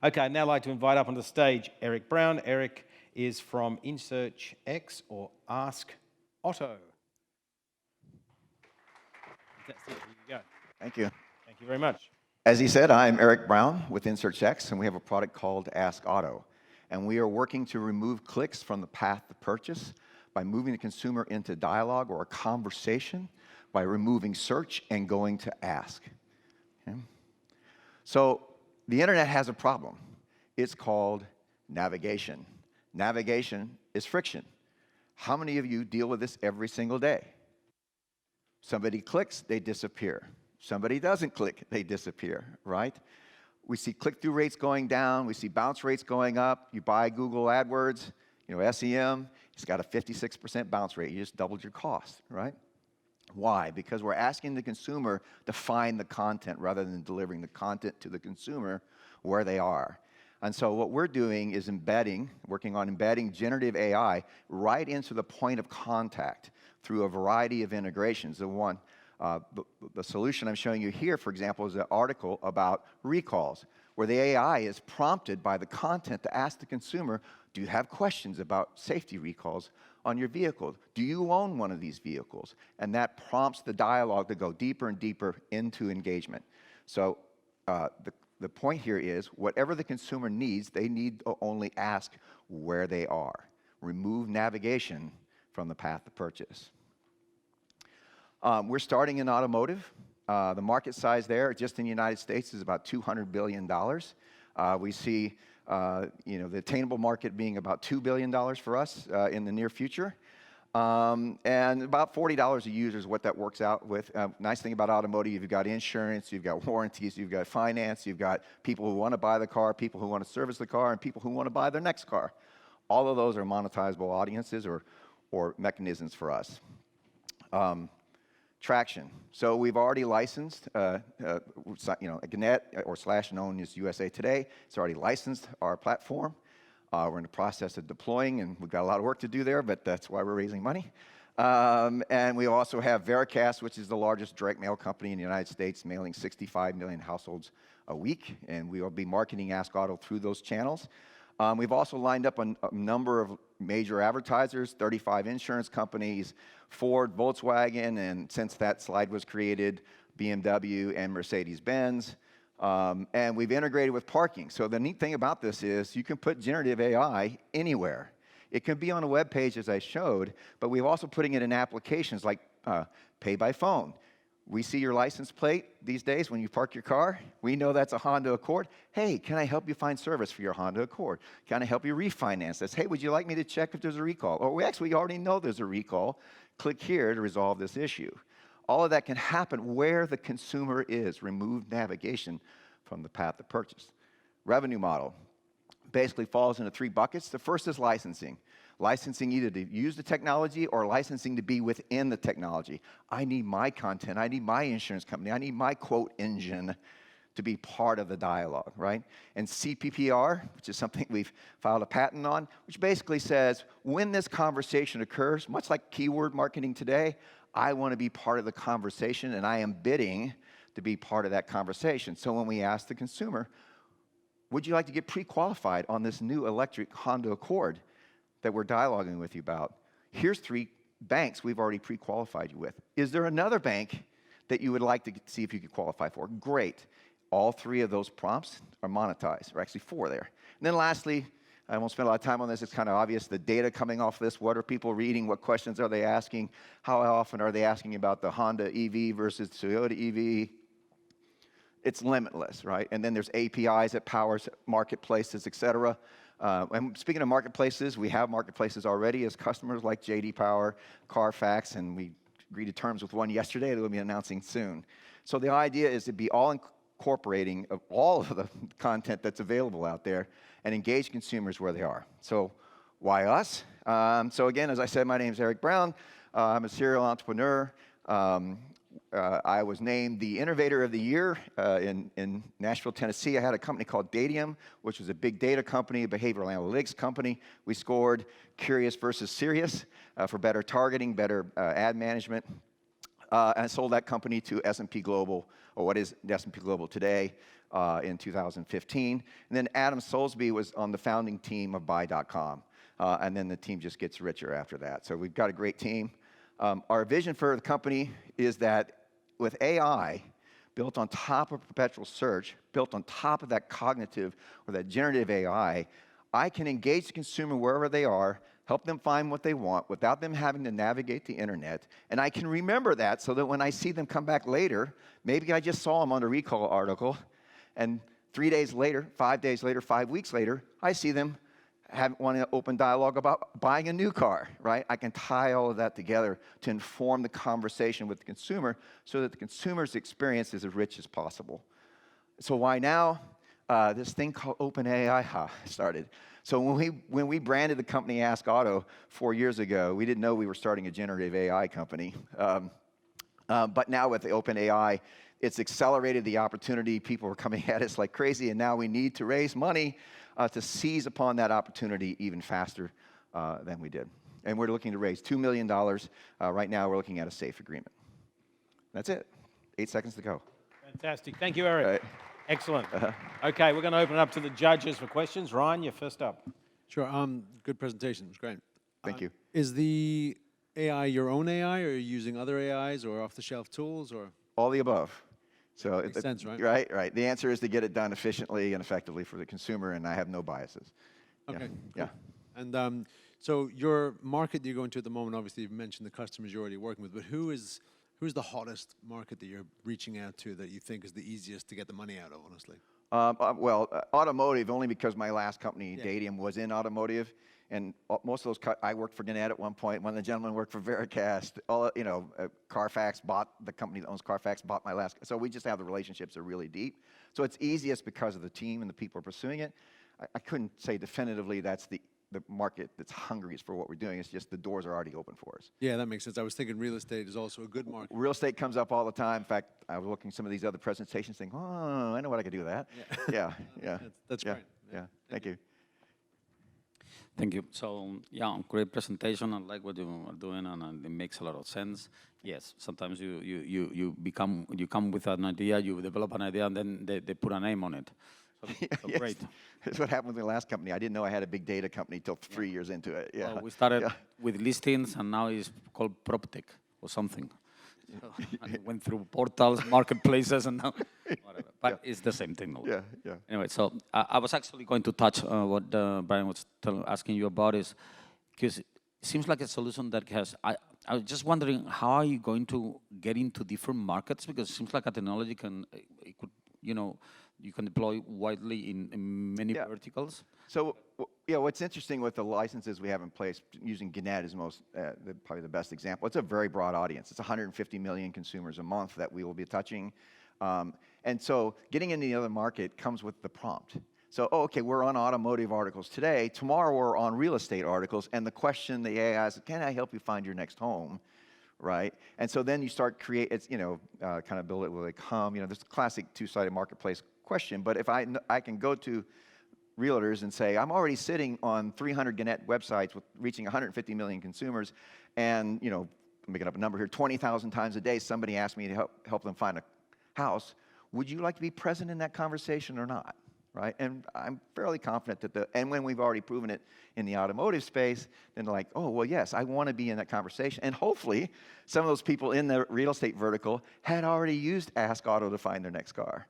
Okay, I'd now like to invite up on the stage Eric Brown. Eric is from InSearchX or Ask Otto. That's it, here you go. Thank you. Thank you very much. As he said, I'm Eric Brown with InSearchX, and we have a product called Ask Otto. And we are working to remove clicks from the path to purchase by moving the consumer into dialogue or a conversation, by removing search and going to ask. Okay? So the internet has a problem. It's called navigation. Navigation is friction. How many of you deal with this every single day? Somebody clicks, they disappear. Somebody doesn't click, they disappear, right? We see click-through rates going down. We see bounce rates going up. You buy Google AdWords, SEM, it's got a 56% bounce rate. You just doubled your cost, right? Why? Because we're asking the consumer to find the content rather than delivering the content to the consumer where they are. And so what we're doing is working on embedding generative AI right into the point of contact through a variety of integrations. The solution I'm showing you here, for example, is an article about recalls, where the AI is prompted by the content to ask the consumer, do you have questions about safety recalls on your vehicle? Do you own one of these vehicles? And that prompts the dialogue to go deeper and deeper into engagement. So the point here is, whatever the consumer needs, they need to only ask where they are. Remove navigation from the path to purchase. We're starting in automotive. The market size there, just in the United States, is about $200 billion. We see the attainable market being about $2 billion for us in the near future. And about $40 a user is what that works out with. Nice thing about automotive, you've got insurance, you've got warranties, you've got finance, you've got people who want to buy the car, people who want to service the car, and people who want to buy their next car. All of those are monetizable audiences or mechanisms for us. Traction. So we've already licensed, Gannett, or / known as USA Today. It's already licensed our platform. We're in the process of deploying, and we've got a lot of work to do there, but that's why we're raising money. And we also have Veracast, which is the largest direct mail company in the United States, mailing 65 million households a week, and we will be marketing Ask Otto through those channels. We've also lined up a number of major advertisers, 35 insurance companies, Ford, Volkswagen, and since that slide was created, BMW and Mercedes-Benz. And we've integrated with parking. So the neat thing about this is you can put generative AI anywhere. It can be on a web page, as I showed, but we're also putting it in applications like pay by phone. We see your license plate these days when you park your car. We know that's a Honda Accord. Hey, can I help you find service for your Honda Accord? Can I help you refinance this? Hey, would you like me to check if there's a recall? Or we actually already know there's a recall. Click here to resolve this issue. All of that can happen where the consumer is. Remove navigation from the path to purchase. Revenue model basically falls into 3 buckets. The first is licensing. Licensing either to use the technology or licensing to be within the technology. I need my content. I need my insurance company. I need my quote engine to be part of the dialogue, right? And CPPR, which is something we've filed a patent on, which basically says when this conversation occurs, much like keyword marketing today, I want to be part of the conversation, and I am bidding to be part of that conversation. So when we ask the consumer, would you like to get pre-qualified on this new electric Honda Accord that we're dialoguing with you about? Here's 3 banks we've already pre-qualified you with. Is there another bank that you would like to see if you could qualify for? Great. All 3 of those prompts are monetized, or actually 4 there. And then lastly, I won't spend a lot of time on this. It's kind of obvious, the data coming off this. What are people reading? What questions are they asking? How often are they asking about the Honda EV versus Toyota EV? It's limitless, right? And then there's APIs that powers marketplaces, et cetera. And speaking of marketplaces, we have marketplaces already as customers like J.D. Power, Carfax, and we agreed to terms with one yesterday that we'll be announcing soon. So the idea is to be all incorporating of all of the content that's available out there and engage consumers where they are. So why us? So again, as I said, my name is Eric Brown. I'm a serial entrepreneur. I was named the Innovator of the Year in Nashville, Tennessee. I had a company called Datium, which was a big data company, a behavioral analytics company. We scored Curious versus Serious for better targeting, better ad management. and sold that company to S&P Global, or what is S&P Global today, in 2015. And then Adam Soulsby was on the founding team of Buy.com. And then the team just gets richer after that. So we've got a great team. Our vision for the company is that with AI built on top of perpetual search, built on top of that cognitive or that generative AI, I can engage the consumer wherever they are, help them find what they want without them having to navigate the internet. And I can remember that so that when I see them come back later, maybe I just saw them on a recall article, and 3 days later, 5 days later, 5 weeks later, I see them wanting to open dialogue about buying a new car, right? I can tie all of that together to inform the conversation with the consumer so that the consumer's experience is as rich as possible. So why now? This thing called OpenAI started. So when we branded the company Ask Otto 4 years ago, we didn't know we were starting a generative AI company. But now with the OpenAI, it's accelerated the opportunity. People are coming at us like crazy, and now we need to raise money to seize upon that opportunity even faster than we did. And we're looking to raise $2 million. Right now, we're looking at a SAFE agreement. That's it. 8 seconds to go. Fantastic. Thank you, Eric. Excellent. Okay, we're going to open it up to the judges for questions. Ryan, you're first up. Sure. Good presentation. It's great. Thank you. Is the AI your own AI, or are you using other AIs or off-the-shelf tools, or? All the above. So Makes sense, right? Right. The answer is to get it done efficiently and effectively for the consumer, and I have no biases. Okay. Yeah. Cool. And so your market that you're going to at the moment, obviously you've mentioned the customers you're already working with, but who's the hottest market that you're reaching out to that you think is the easiest to get the money out of, honestly? Automotive, only because my last company, Dadium, was in automotive. And most of those, I worked for Gannett at one point. One of the gentlemen worked for Veracast. Carfax bought, the company that owns Carfax bought my last. So we just have the relationships are really deep. So it's easiest because of the team and the people pursuing it. I couldn't say definitively that's the market that's hungry for what we're doing. It's just the doors are already open for us. Yeah, that makes sense. I was thinking real estate is also a good market. Real estate comes up all the time. In fact, I was looking at some of these other presentations thinking, I know what I could do with that. Yeah. That's great. Yeah. Thank you. Thank you. So, great presentation. I like what you are doing, and it makes a lot of sense. Yes, sometimes you come with an idea, you develop an idea, and then they put a name on it. So Yes. great. That's what happened with the last company. I didn't know I had a big data company till 3 years into it. Yeah. Well, we started with listings, and now it's called PropTech or something. So, and it went through portals, marketplaces, and now whatever. But it's the same technology. Yeah. Anyway, so I was actually going to touch what Brian was asking you about, is because it seems like a solution that has. I was just wondering, how are you going to get into different markets? Because it seems like a technology you can deploy widely in many verticals. So, what's interesting with the licenses we have in place, using Gannett is probably the best example. It's a very broad audience. It's 150 million consumers a month that we will be touching. And so getting into the other market comes with the prompt. So, okay, we're on automotive articles today. Tomorrow we're on real estate articles. And the question the AI is, can I help you find your next home? Right? And so then you start kind of build it where they come. There's a classic two-sided marketplace question. But if I can go to realtors and say, I'm already sitting on 300 Gannett websites with reaching 150 million consumers, and, I'm making up a number here, 20,000 times a day somebody asks me to help them find a house. Would you like to be present in that conversation or not? Right? And I'm fairly confident and when we've already proven it in the automotive space, then they're like, oh, well, yes, I want to be in that conversation. And hopefully, some of those people in the real estate vertical had already used Ask Otto to find their next car.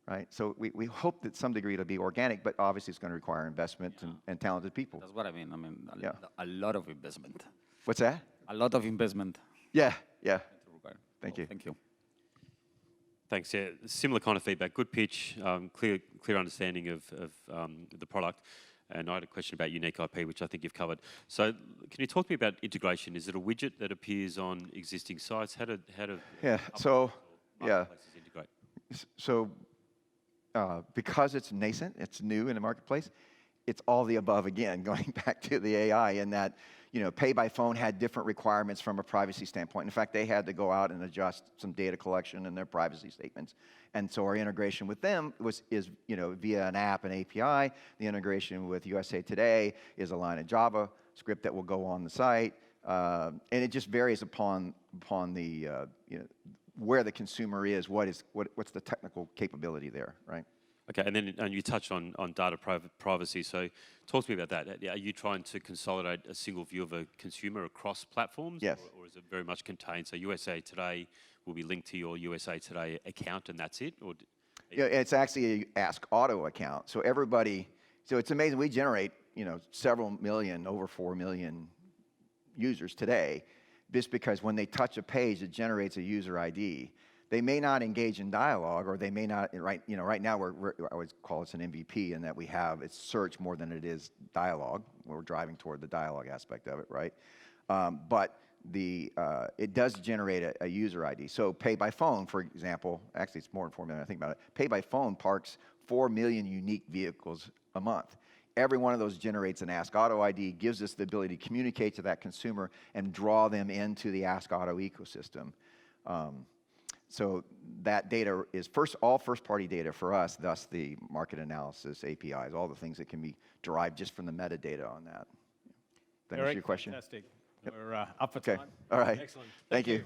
Right? So we hope that some degree it'll be organic, but obviously it's going to require investment and talented people. That's what I mean. A lot of investment. What's that? A lot of investment. Yeah. Thank you. Thank you. Thanks. Yeah, similar kind of feedback. Good pitch, clear understanding of the product. And I had a question about unique IP, which I think you've covered. So, can you talk to me about integration? Is it a widget that appears on existing sites? How do marketplaces integrate? So, because it's nascent, it's new in the marketplace, it's all the above again, going back to the AI, in that, Pay by Phone had different requirements from a privacy standpoint. In fact, they had to go out and adjust some data collection in their privacy statements. And so our integration with them is via an app, an API. The integration with USA Today is a line of JavaScript that will go on the site. And it just varies upon the, you know, where the consumer is, what's the technical capability there, right? Okay, and you touched on data privacy. So talk to me about that. Are you trying to consolidate a single view of a consumer across platforms? Yes. Or is it very much contained? So USA Today will be linked to your USA Today account and that's it? Or Yeah, it's actually a Ask Auto account. So everybody, so it's amazing. We generate, you know, several million, over 4 million users today, just because when they touch a page, it generates a user ID. They may not engage in dialogue, or they may not. Right, you know, right now I always call this an MVP, in that we have it's search more than it is dialogue. We're driving toward the dialogue aspect of it, right? But it does generate a user ID. So Pay by Phone, for example, actually it's more than 4 million. I think about it. Pay by Phone parks 4 million unique vehicles a month. Every one of those generates an Ask Auto ID, gives us the ability to communicate to that consumer and draw them into the Ask Auto ecosystem. So that data is all first-party data for us, thus the market analysis, APIs, all the things that can be derived just from the metadata on that. That answer Eric, your question? fantastic. We're up for Okay. time. All right. Excellent. Thank you.